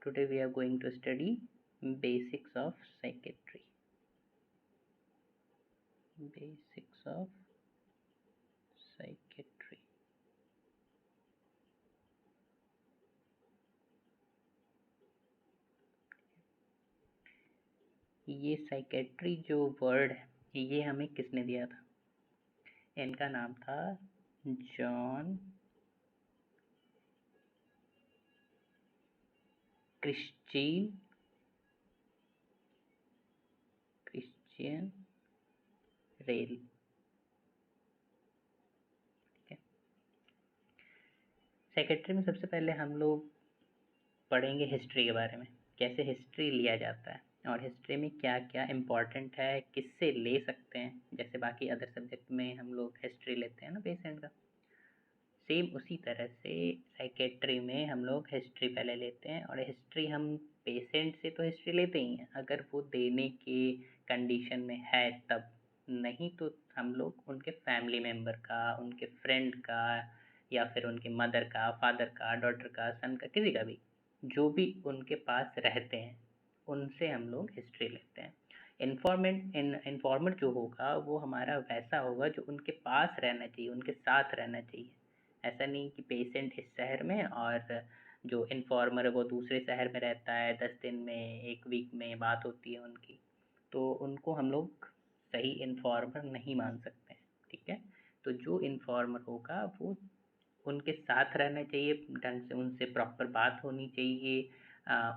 Today we are going to study basics of psychiatry. Basics of psychiatry. ये psychiatry जो word है ये हमें किसने दिया था? इनका नाम था जॉन क्रिश्चियन रेल। साइकेट्री में सबसे पहले हम लोग पढ़ेंगे हिस्ट्री के बारे में, कैसे हिस्ट्री लिया जाता है और हिस्ट्री में क्या क्या इम्पोर्टेंट है, किससे ले सकते हैं। जैसे बाकी अदर सब्जेक्ट में हम लोग हिस्ट्री लेते हैं ना पेशेंट का, सेम उसी तरह से साइकेट्री में हम लोग हिस्ट्री पहले लेते हैं। और हिस्ट्री हम पेशेंट से तो हिस्ट्री लेते ही हैं अगर वो देने के कंडीशन में है तब, नहीं तो हम लोग उनके फैमिली मेम्बर का, उनके फ्रेंड का, या फिर उनके मदर का, फादर का, डॉटर का, सन का, किसी का भी, जो भी उनके पास रहते हैं उनसे हम लोग हिस्ट्री लेते हैं। इन्फॉर्मेंट जो होगा वो हमारा वैसा होगा जो उनके पास रहना चाहिए, उनके साथ रहना चाहिए। ऐसा नहीं कि पेशेंट इस शहर में और जो इन्फॉर्मर है वो दूसरे शहर में रहता है, 10 दिन में, 1 वीक में बात होती है उनकी, तो उनको हम लोग सही इन्फॉर्मर नहीं मान सकते हैं। ठीक है, तो जो इन्फॉर्मर होगा वो उनके साथ रहना चाहिए, ढंग से उनसे प्रॉपर बात होनी चाहिए,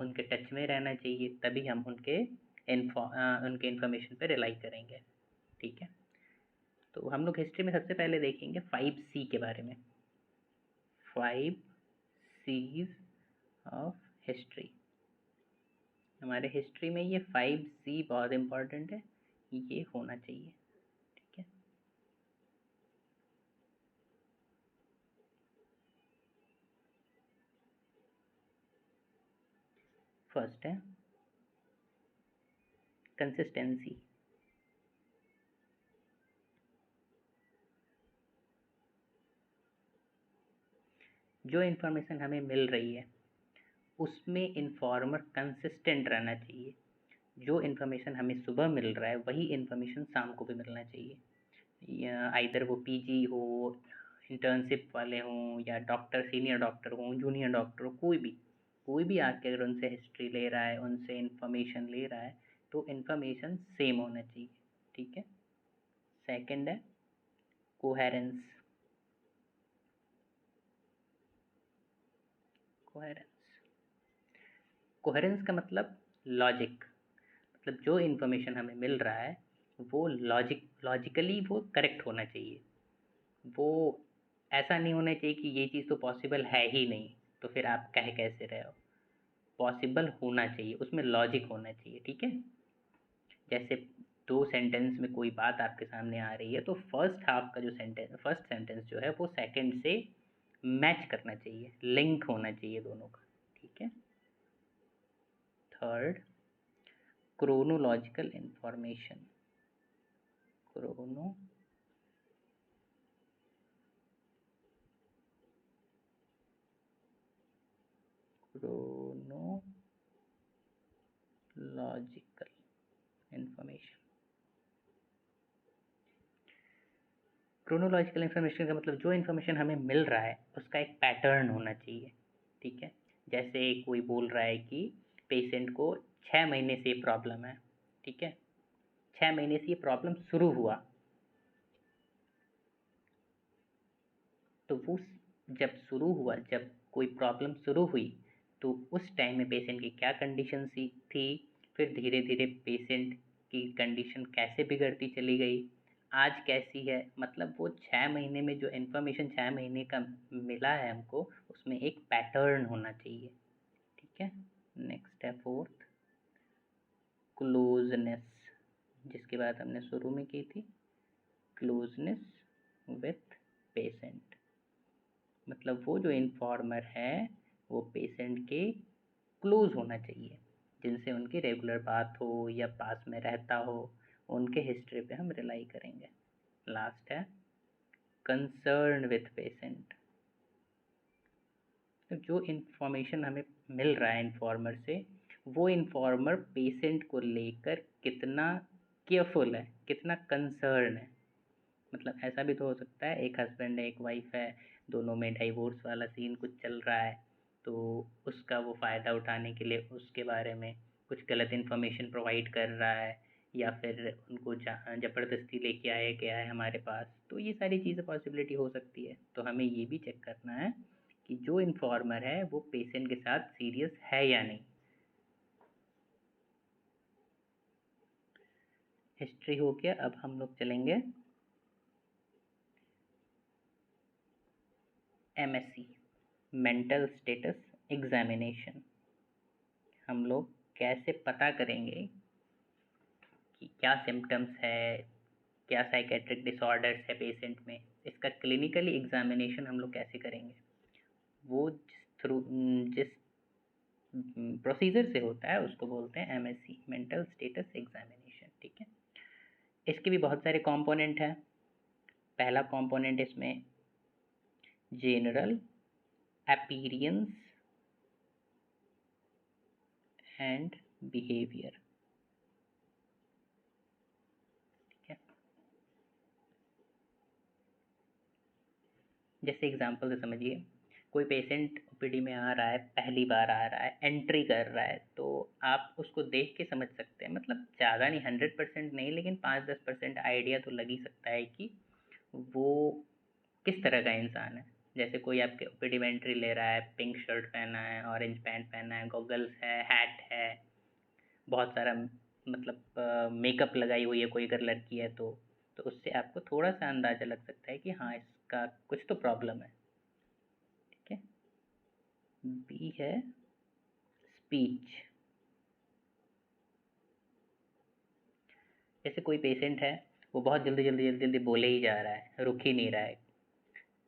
उनके टच में रहना चाहिए, तभी हम उनके इन्फॉर्मेशन पे रिलाई करेंगे। ठीक है, तो हम लोग हिस्ट्री में सबसे पहले देखेंगे 5C के बारे में। 5 C's ऑफ हिस्ट्री। हमारे हिस्ट्री में ये 5C बहुत इम्पोर्टेंट है, ये होना चाहिए। ठीक है, फर्स्ट है कंसिस्टेंसी। जो इन्फॉर्मेशन हमें मिल रही है उसमें इन्फॉर्मर कंसिस्टेंट रहना चाहिए। जो इन्फॉर्मेशन हमें सुबह मिल रहा है वही इन्फॉर्मेशन शाम को भी मिलना चाहिए, या आइदर वो पीजी हो, इंटर्नशिप वाले हों, या डॉक्टर, सीनियर डॉक्टर हों, जूनियर डॉक्टर हो, कोई भी आके अगर उनसे हिस्ट्री ले रहा है, उनसे इन्फॉर्मेशन ले रहा है, तो इन्फॉर्मेशन सेम होना चाहिए। ठीक है, सेकंड है कोहेरेंस। कोहेरेंस कोहेरेंस का मतलब लॉजिक, मतलब जो इन्फॉर्मेशन हमें मिल रहा है वो लॉजिकली वो करेक्ट होना चाहिए। वो ऐसा नहीं होना चाहिए कि ये चीज़ तो पॉसिबल है ही नहीं, तो फिर आप कह कैसे रहे हो। पॉसिबल होना चाहिए, उसमें लॉजिक होना चाहिए। ठीक है, जैसे 2 सेंटेंस में कोई बात आपके सामने आ रही है तो फर्स्ट सेंटेंस जो है वो सेकंड से मैच करना चाहिए, लिंक होना चाहिए दोनों का। ठीक है, third chronological information. Chronological information. Chronological information का मतलब जो इन्फॉर्मेशन हमें मिल रहा है उसका एक पैटर्न होना चाहिए। ठीक है, जैसे कोई बोल रहा है कि पेशेंट को 6 महीने से प्रॉब्लम है। ठीक है, 6 महीने से ये प्रॉब्लम शुरू हुआ, तो वो जब शुरू हुआ, जब कोई प्रॉब्लम शुरू हुई तो उस टाइम में पेशेंट की क्या कंडीशन थी, फिर धीरे धीरे पेशेंट की कंडीशन कैसे बिगड़ती चली गई, आज कैसी है। मतलब वो 6 महीने में जो इन्फॉर्मेशन 6 महीने का मिला है हमको, उसमें एक पैटर्न होना चाहिए। ठीक है, नेक्स्ट है फोर्थ क्लोजनेस, जिसकी बात हमने शुरू में की थी। क्लोजनेस विथ पेशेंट, मतलब वो जो इन्फॉर्मर है वो पेशेंट के क्लोज होना चाहिए, जिनसे उनकी रेगुलर बात हो या पास में रहता हो, उनके हिस्ट्री पे हम रिलाई करेंगे। लास्ट है कंसर्न विथ पेशेंट। तो जो इन्फॉर्मेशन हमें मिल रहा है इन्फॉर्मर से, वो इन्फॉर्मर पेशेंट को लेकर कितना केयरफुल है, कितना कंसर्न है। मतलब ऐसा भी तो हो सकता है एक हस्बैंड है एक वाइफ है, दोनों में डाइवोर्स वाला सीन कुछ चल रहा है, तो उसका वो फ़ायदा उठाने के लिए उसके बारे में कुछ गलत इन्फॉर्मेशन प्रोवाइड कर रहा है, या फिर उनको ज़बरदस्ती लेके आया गया है हमारे पास। तो ये सारी चीज़ें पॉसिबिलिटी हो सकती है। तो हमें ये भी चेक करना है कि जो इन्फॉर्मर है वो पेशेंट के साथ सीरियस है या नहीं। हिस्ट्री हो गया। अब हम लोग चलेंगे MSc, मेंटल स्टेटस एग्जामिनेशन। हम लोग कैसे पता करेंगे कि क्या सिम्टम्स है, क्या साइकेट्रिक डिसऑर्डर्स है पेशेंट में, इसका क्लिनिकली एग्जामिनेशन हम लोग कैसे करेंगे। वो जिस प्रोसीजर से होता है उसको बोलते हैं MSc, मेंटल स्टेटस एग्जामिनेशन। ठीक है, इसके भी बहुत सारे कंपोनेंट हैं। पहला कंपोनेंट इसमें जनरल अपीयरेंस एंड बिहेवियर। ठीक है, जैसे एग्जांपल से समझिए, कोई पेशेंट ओपीडी में आ रहा है, पहली बार आ रहा है, एंट्री कर रहा है, तो आप उसको देख के समझ सकते हैं। मतलब ज़्यादा नहीं, 100% नहीं, लेकिन 5-10% आइडिया तो लग ही सकता है कि वो किस तरह का इंसान है। जैसे कोई आपके ओपीडी में एंट्री ले रहा है, पिंक शर्ट पहना है, ऑरेंज पैंट पहना है, गॉगल्स है, हैट है, बहुत सारा मतलब मेकअप लगाई हुई है कोई अगर लड़की है तो उससे आपको थोड़ा सा अंदाज़ा लग सकता है कि हाँ इसका कुछ तो प्रॉब्लम है। ठीक है, बी है स्पीच। जैसे कोई पेशेंट है, वो बहुत जल्दी जल्दी जल्दी जल्दी बोले ही जा रहा है, रुक ही नहीं रहा है,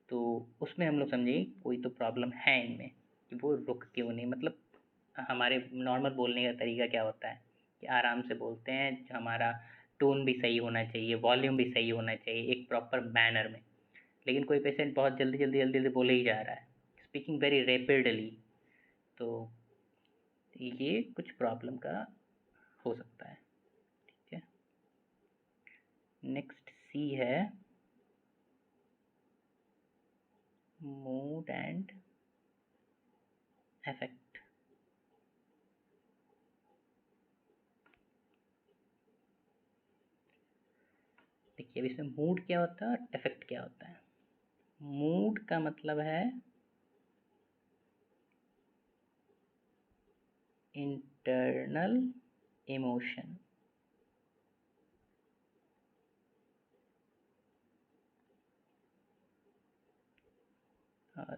तो उसमें हम लोग समझेंगे कोई तो प्रॉब्लम है इनमें कि वो रुक क्यों नहीं। मतलब हमारे नॉर्मल बोलने का तरीका क्या होता है कि आराम से बोलते हैं, हमारा टोन भी सही होना चाहिए, वॉल्यूम भी सही होना चाहिए, एक प्रॉपर मैनर में। लेकिन कोई पेशेंट बहुत जल्दी जल्दी जल्दी जल्दी बोले ही जा रहा है, स्पीकिंग वेरी रैपिडली, तो ये कुछ प्रॉब्लम का हो सकता है। ठीक है, नेक्स्ट सी है मूड एंड अफेक्ट। देखिए अब इसमें मूड क्या होता है और अफेक्ट क्या होता है। मूड का मतलब है इंटरनल इमोशन, और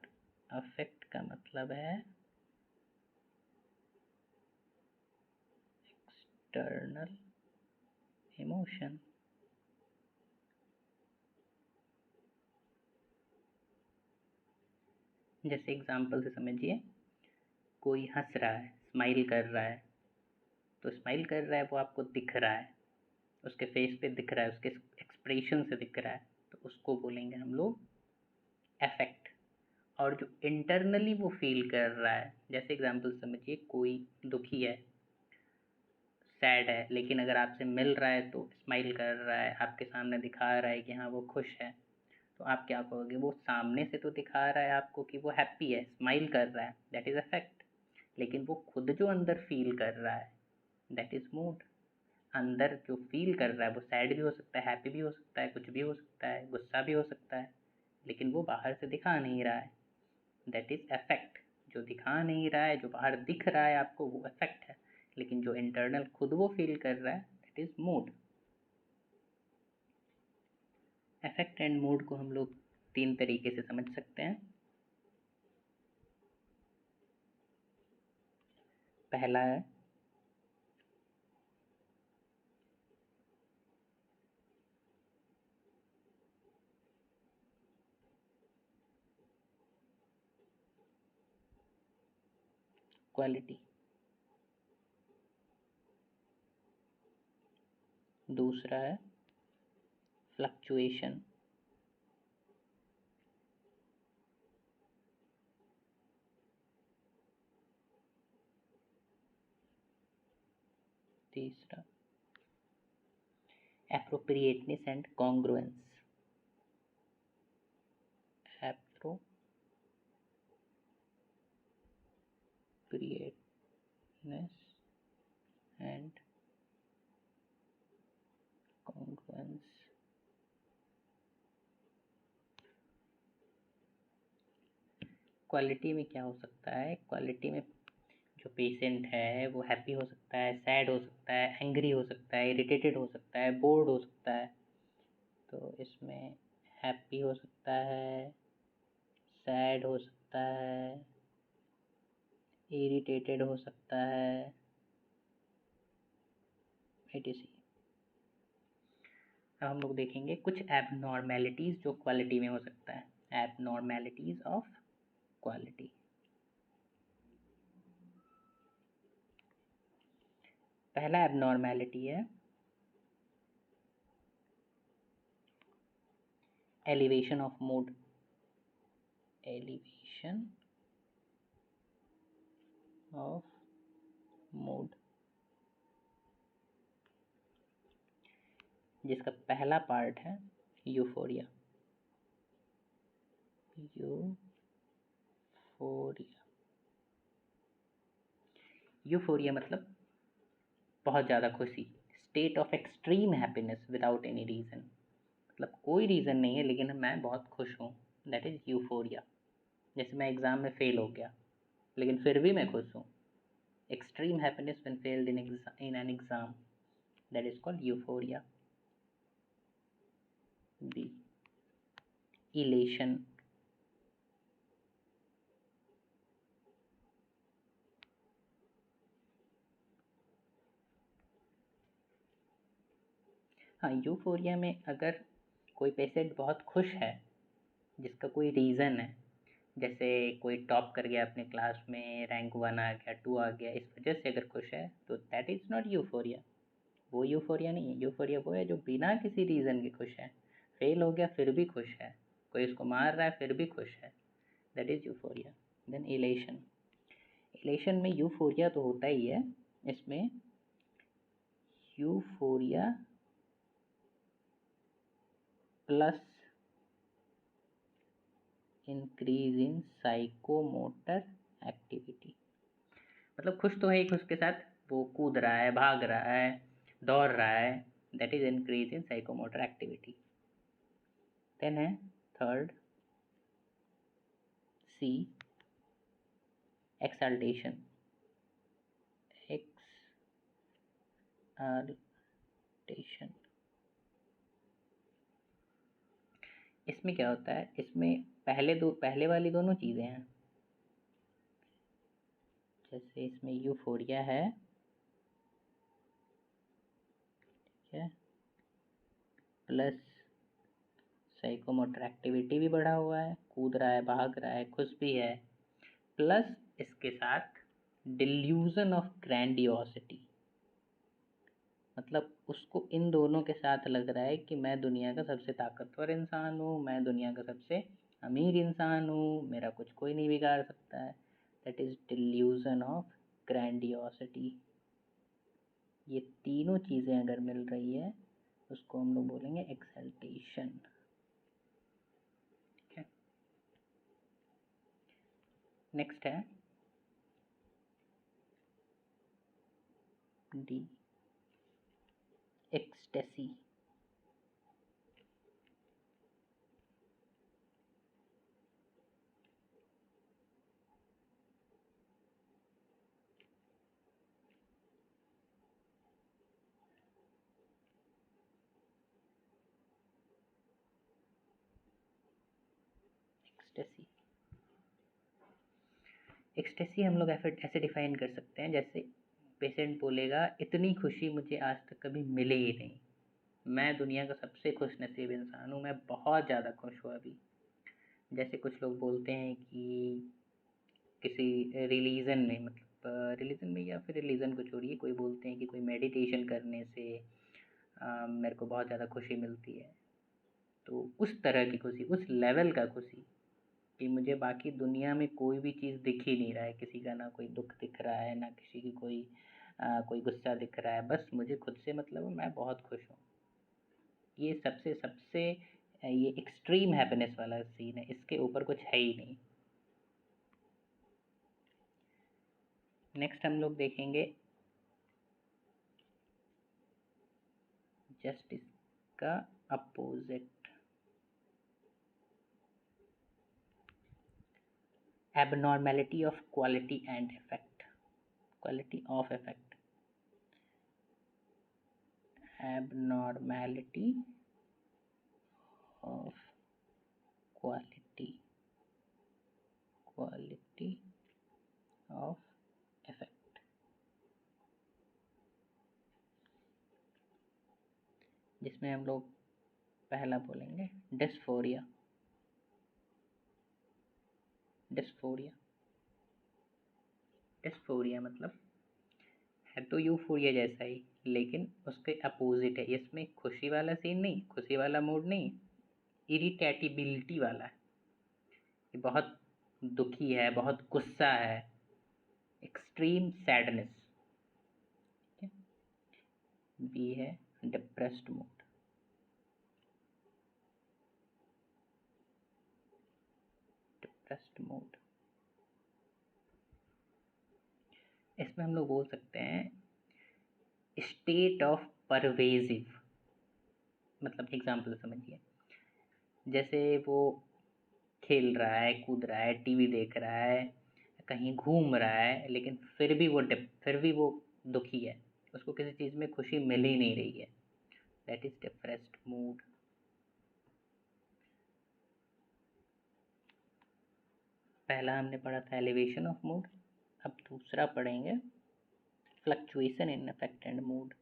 अफेक्ट का मतलब है एक्सटर्नल इमोशन। जैसे एग्जांपल से समझिए, कोई हंस रहा है, स्माइल कर रहा है, तो स्माइल कर रहा है वो आपको दिख रहा है, उसके फेस पे दिख रहा है, उसके एक्सप्रेशन से दिख रहा है, तो उसको बोलेंगे हम लोग अफेक्ट। और जो इंटरनली वो फील कर रहा है, जैसे एग्जांपल समझिए, कोई दुखी है, सैड है, लेकिन अगर आपसे मिल रहा है तो स्माइल कर रहा है, आपके सामने दिखा रहा है कि हाँ वो खुश है, तो आप क्या कहोगे, वो सामने से तो दिखा रहा है आपको कि वो हैप्पी है, स्माइल कर रहा है, दैट इज़ अफेक्ट। लेकिन वो खुद जो अंदर फील कर रहा है, दैट इज़ मूड। अंदर जो फील कर रहा है वो सैड भी हो सकता है, हैप्पी भी हो सकता है, कुछ भी हो सकता है, गुस्सा भी हो सकता है, लेकिन वो बाहर से दिखा नहीं रहा है, दैट इज़ अफेक्ट। जो दिखा नहीं रहा है, जो बाहर दिख रहा है आपको, वो अफेक्ट है, लेकिन जो इंटरनल खुद वो फील कर रहा है, that is mood. Affect and mood को हम लोग 3 तरीके से समझ सकते हैं। पहला है क्वालिटी, दूसरा है फ्लक्चुएशन, तीसरा appropriateness and congruence. appropriateness and congruence. Quality में क्या हो सकता है? क्वालिटी में जो पेशेंट है वो हैप्पी हो सकता है, सैड हो सकता है, एंग्री हो सकता है, इरिटेटेड हो सकता है, बोर्ड हो सकता है। तो इसमें हैप्पी हो सकता है, सैड हो सकता है, इरिटेटेड हो सकता है, etc। अब हम लोग देखेंगे कुछ एबनॉर्मेलिटीज़ जो क्वालिटी में हो सकता है। Abnormalities of quality. पहला एबनॉर्मेलिटी है elevation of mood. Elevation of mood, जिसका पहला पार्ट है यूफोरिया। यूफोरिया मतलब बहुत ज़्यादा खुशी, state of extreme happiness without any reason. मतलब कोई रीज़न नहीं है लेकिन मैं बहुत खुश हूँ, दैट इज़ यूफोरिया। जैसे मैं एग्ज़ाम में फ़ेल हो गया लेकिन फिर भी मैं खुश हूँ। Extreme happiness when failed in an exam, that is called euphoria. B, elation. हाँ, यूफोरिया में अगर कोई पेशेंट बहुत खुश है जिसका कोई रीज़न है, जैसे कोई टॉप कर गया अपने क्लास में, रैंक 1 आ गया, 2 आ गया, इस वजह से अगर खुश है तो दैट इज़ नॉट यूफोरिया। वो यूफोरिया नहीं है। यूफोरिया वो है जो बिना किसी रीज़न के खुश है। फेल हो गया फिर भी खुश है, कोई उसको मार रहा है फिर भी खुश है, that is euphoria. Then elation. Elation में यूफोरिया तो होता ही है, इसमें euphoria plus increase in psychomotor activity. मतलब खुश तो है ही, खुश के साथ वो कूद रहा है, भाग रहा है, दौड़ रहा है, that is increase in psychomotor activity. Then है थर्ड सी, एक्साल्टेशन। एक्साल्टेशन, इसमें क्या होता है? इसमें पहले वाली दोनों चीज़ें हैं। जैसे इसमें यूफोरिया है, ठीक है, प्लस साइकोमोटर एक्टिविटी भी बढ़ा हुआ है, कूद रहा है, भाग रहा है, खुश भी है, प्लस इसके साथ डिल्यूजन ऑफ ग्रैंडियोसिटी। मतलब उसको इन दोनों के साथ लग रहा है कि मैं दुनिया का सबसे ताकतवर इंसान हूँ, मैं दुनिया का सबसे अमीर इंसान हूँ, मेरा कुछ कोई नहीं बिगाड़ सकता है, that is delusion of grandiosity. ये तीनों चीज़ें अगर मिल रही है उसको हम लोग बोलेंगे एक्सल्टेशन। ठीक है, नेक्स्ट है डी, एक्सटेसी। एक्सटेसी, एक्सटेसी हम लोग ऐसे डिफाइन कर सकते हैं, जैसे पेशेंट बोलेगा इतनी खुशी मुझे आज तक कभी मिली ही नहीं, मैं दुनिया का सबसे खुश नसीब इंसान हूँ, मैं बहुत ज़्यादा खुश हूँ अभी। जैसे कुछ लोग बोलते हैं कि किसी रिलीजन में, मतलब रिलीजन में या फिर रिलीजन को छोड़िए, कोई बोलते हैं कि कोई मेडिटेशन करने से मेरे को बहुत ज़्यादा खुशी मिलती है। तो उस तरह की खुशी, उस लेवल का खुशी कि मुझे बाकी दुनिया में कोई भी चीज़ दिख ही नहीं रहा है, किसी का ना कोई दुख दिख रहा है, ना किसी की कोई कोई गुस्सा दिख रहा है, बस मुझे खुद से मतलब है, मैं बहुत खुश हूँ। ये सबसे सबसे ये एक्सट्रीम हैप्पीनेस वाला सीन है, इसके ऊपर कुछ है ही नहीं। नेक्स्ट हम लोग देखेंगे जस्ट इसका opposite, abnormality of quality and effect, quality of effect, abnormality of quality of effect, जिसमें हम लोग पहला बोलेंगे डिस्फोरिया। डिस्फोरिया डिस्फोरिया मतलब है तो यूफोरिया जैसा ही, लेकिन उसके अपोजिट है। इसमें खुशी वाला सीन नहीं, खुशी वाला मूड नहीं, इरिटेटिबिलिटी वाला है। ये बहुत दुखी है, बहुत गुस्सा है, एक्सट्रीम सैडनेस। बी है डिप्रेस्ड मूड। डिप्रेस्ड मूड, इसमें हम लोग बोल सकते हैं स्टेट ऑफ परवेजिव। मतलब एग्जाम्पल समझिए, जैसे वो खेल रहा है, कूद रहा है, टीवी देख रहा है, कहीं घूम रहा है, लेकिन फिर भी वो दुखी है, उसको किसी चीज़ में खुशी मिल ही नहीं रही है। That is depressed mood. पहला हमने पढ़ा था एलिवेशन ऑफ मूड, अब दूसरा पढ़ेंगे fluctuation in affect and mood.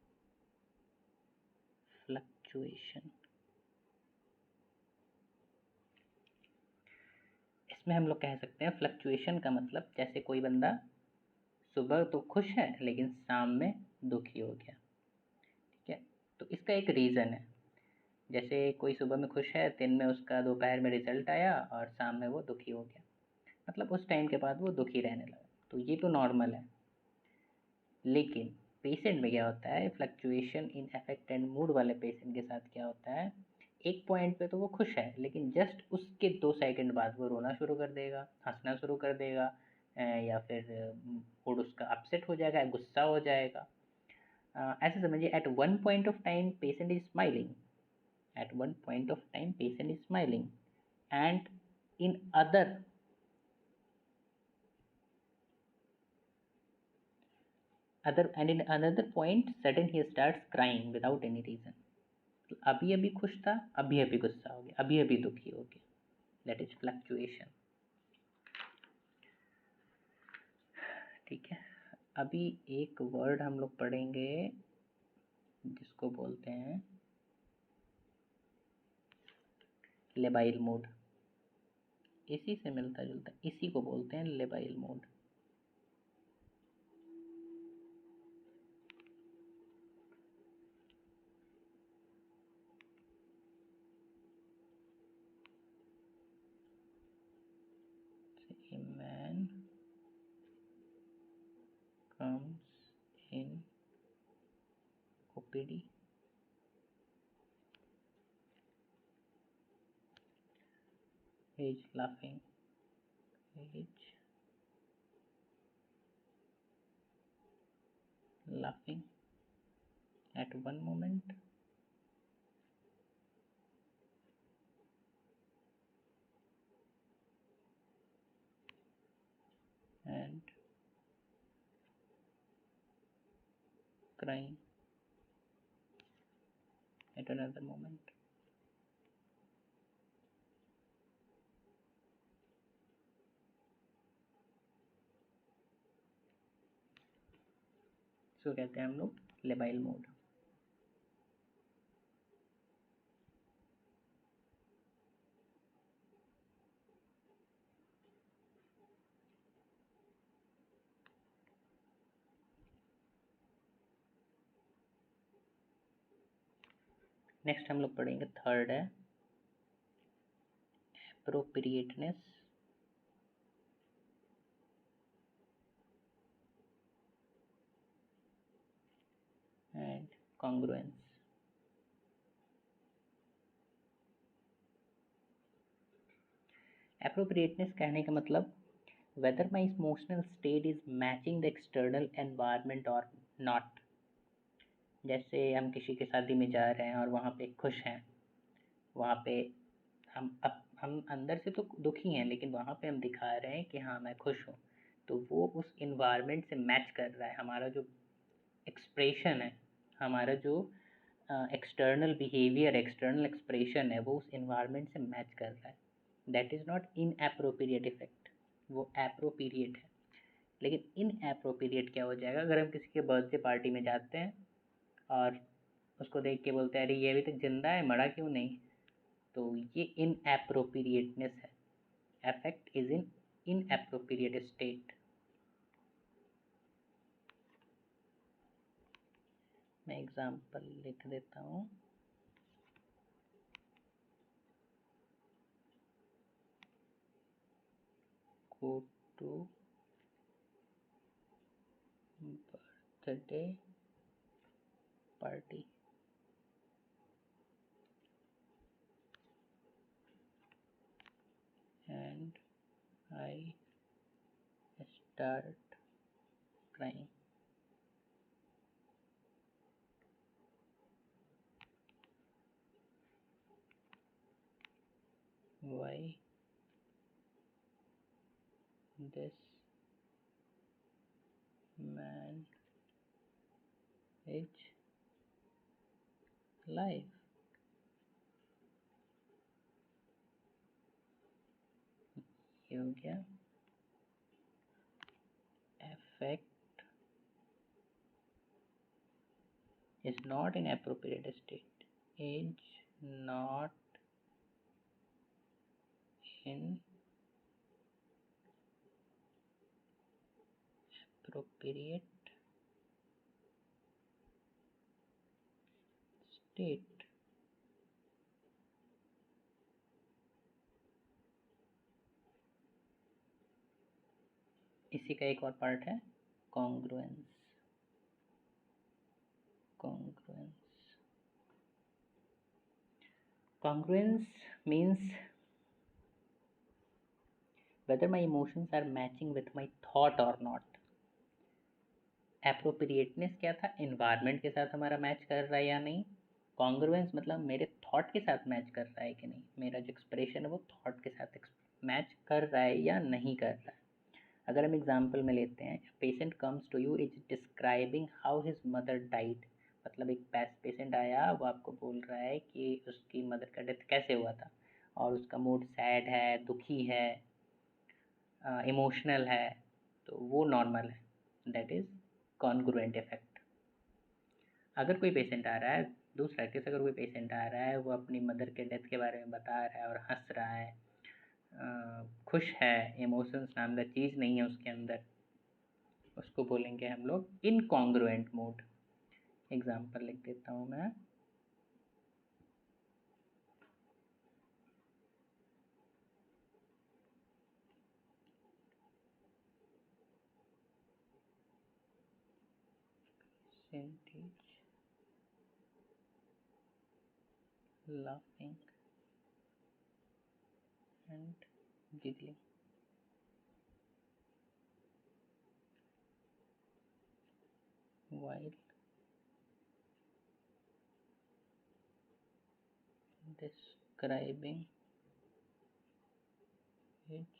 Fluctuation, इसमें हम लोग कह सकते हैं फ्लक्चुएशन का मतलब जैसे कोई बंदा सुबह तो खुश है लेकिन शाम में दुखी हो गया, ठीक है, तो इसका एक रीज़न है। जैसे कोई सुबह में खुश है, दिन में उसका दोपहर में रिजल्ट आया और शाम में वो दुखी हो गया, मतलब उस टाइम के बाद वो दुखी रहने लगा, तो ये तो नॉर्मल है। लेकिन पेशेंट में क्या होता है, fluctuation in affect and mood वाले पेशेंट के साथ क्या होता है, एक पॉइंट पे तो वो खुश है, लेकिन जस्ट उसके 2 सेकंड बाद वो रोना शुरू कर देगा, हंसना शुरू कर देगा, या फिर मूड उसका अपसेट हो जाएगा, गुस्सा हो जाएगा। ऐसे समझिए, at one point of time patient is smiling, at one point of time patient is smiling, and in in another point sudden he starts crying without any reason। अभी अभी खुश था, अभी अभी गुस्सा हो गया, अभी अभी दुखी हो गया। That is fluctuation. ठीक है, अभी एक वर्ड हम लोग पढ़ेंगे जिसको बोलते हैं लेबाइल मूड। इसी से मिलता जुलता, इसी को बोलते हैं labile mood. A man comes in OPD is laughing, is laughing at one moment and crying at another moment। इसको कहते हैं हम लोग लेबाइल मोड। नेक्स्ट हम लोग पढ़ेंगे, थर्ड है एप्रोप्रिएटनेस कॉन्ग्रुएंस। एप्रोप्रिएटनेस कहने का मतलब whether my emotional state is matching the external environment or not। जैसे हम किसी की शादी में जा रहे हैं और वहाँ पे खुश हैं, वहाँ पे हम अंदर से तो दुखी हैं, लेकिन वहाँ पे हम दिखा रहे हैं कि हाँ मैं खुश हूँ, तो वो उस इन्वायरमेंट से मैच कर रहा है। हमारा जो एक्सप्रेशन है, हमारा जो एक्सटर्नल बिहेवियर, एक्सटर्नल एक्सप्रेशन है, वो उस इन्वायरमेंट से मैच कर रहा है। That is not in appropriate effect, वो एप्रोप्रिएट है। लेकिन इन एप्रोप्रिएट क्या हो जाएगा, अगर हम किसी के बर्थडे पार्टी में जाते हैं और उसको देख के बोलते हैं अरे ये अभी तक जिंदा है, मरा क्यों नहीं, तो ये इन एप्रोप्रिएटनेस है। Affect is in appropriate state. मैं एग्जाम्पल लिख देता हूँ। go to birthday party and I start crying। Why this man is alive। ये हो गया affect is not in appropriate state, is not in appropriate state। इसी का एक और पार्ट है congruence. Congruence means whether my emotions are matching with my thought or not। Appropriateness क्या था, इन्वायरमेंट के साथ हमारा मैच कर रहा है या नहीं। कॉन्ग्रुएंस मतलब मेरे थॉट के साथ मैच कर रहा है कि नहीं, मेरा जो एक्सप्रेशन है वो थॉट के साथ मैच कर रहा है या नहीं कर रहा है। अगर हम एग्जाम्पल में लेते हैं, patient comes to you is describing how his mother died. मतलब एक पेशेंट आया, वो आपको बोल रहा है कि उसकी मदर का डेथ कैसे हुआ था, और उसका मूड सैड है, दुखी है, इमोशनल है, तो वो नॉर्मल है। That is congruent effect. अगर कोई पेशेंट आ रहा है, दूसरा केस, अगर कोई पेशेंट आ रहा है, वो अपनी मदर के डेथ के बारे में बता रहा है और हंस रहा है, खुश है, इमोशंस नाम का चीज़ नहीं है उसके अंदर, उसको बोलेंगे हम लोग इनकॉन्ग्रुएंट मूड। एग्जाम्पल लिख देता हूँ मैं। Percentage laughing and giggling while describing his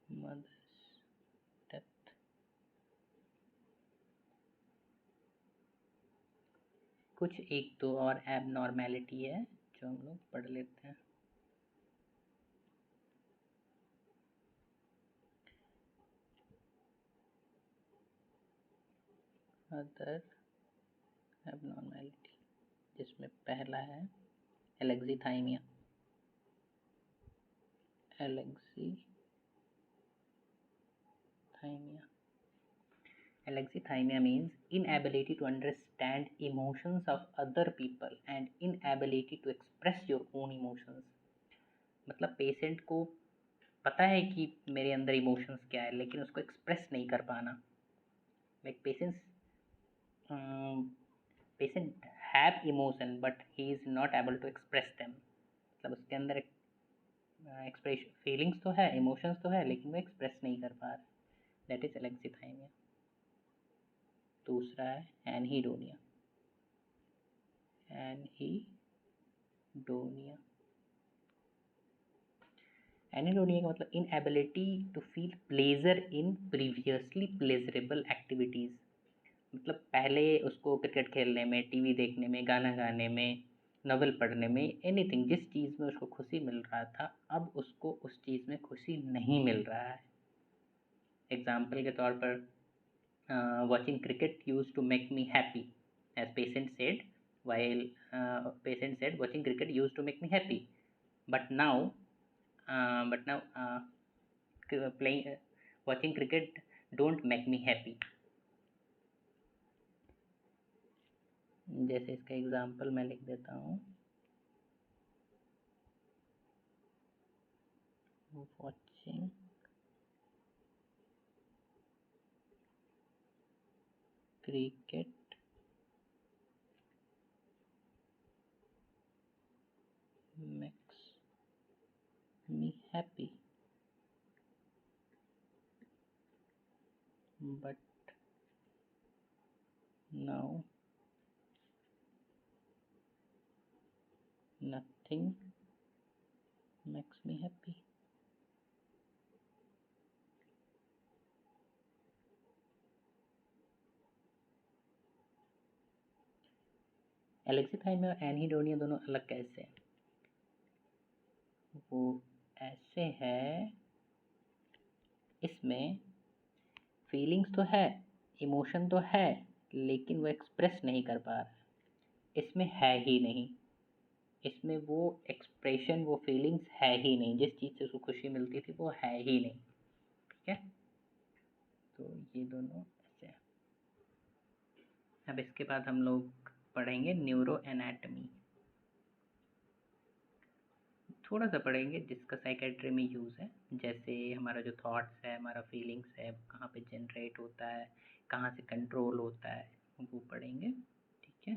mother's death। कुछ एक दो और एबनॉर्मेलिटी है जो हम लोग पढ़ लेते हैं। अदर एबनॉर्मेलिटी, जिसमें पहला है एलेक्सीथाइमिया। Alexithymia means inability to understand emotions of other people and inability to express your own emotions। मतलब पेशेंट को पता है कि मेरे अंदर इमोशंस क्या है, लेकिन उसको एक्सप्रेस नहीं कर पाना। Like patient have emotion but he is not able to express them, मतलब उसके अंदर एक्सप्रेशन फीलिंग्स तो है, इमोशंस तो है, लेकिन वो एक्सप्रेस नहीं कर पा रहा, दैट इज एलेक्सीथाइमिया। दूसरा है एनहीडोनिया। एनहीडोनिया एनहीडोनिया का मतलब inability to feel pleasure in previously pleasurable activities, मतलब पहले उसको क्रिकेट खेलने में, टीवी देखने में, गाना गाने में, नॉवल पढ़ने में, एनीथिंग, जिस चीज़ में उसको खुशी मिल रहा था, अब उसको उस चीज़ में खुशी नहीं मिल रहा है। एग्जाम्पल के तौर पर watching cricket used to make me happy, as patient said, while patient said watching cricket used to make me happy, but now playing watching cricket don't make me happy। जैसे इसका एग्जाम्पल मैं लिख देता हूँ, watching cricket makes me happy, but now nothing makes me happy। एलेक्सीथाइमिया और एनहीडोनिया दोनों अलग कैसे हैं? वो ऐसे है, इसमें फीलिंग्स तो है, इमोशन तो है, लेकिन वो एक्सप्रेस नहीं कर पा रहा है, इसमें है ही नहीं, इसमें वो एक्सप्रेशन, वो फीलिंग्स है ही नहीं, जिस चीज़ से उसको खुशी मिलती थी वो है ही नहीं। ठीक है, तो ये दोनों ऐसे हैं। अब इसके बाद हम लोग पढ़ेंगे न्यूरो एनाटमी, थोड़ा सा पढ़ेंगे जिसका साइकेट्री में यूज़ है, जैसे हमारा जो थॉट्स है, हमारा फीलिंग्स है, कहाँ पे जनरेट होता है, कहाँ से कंट्रोल होता है, वो पढ़ेंगे। ठीक है।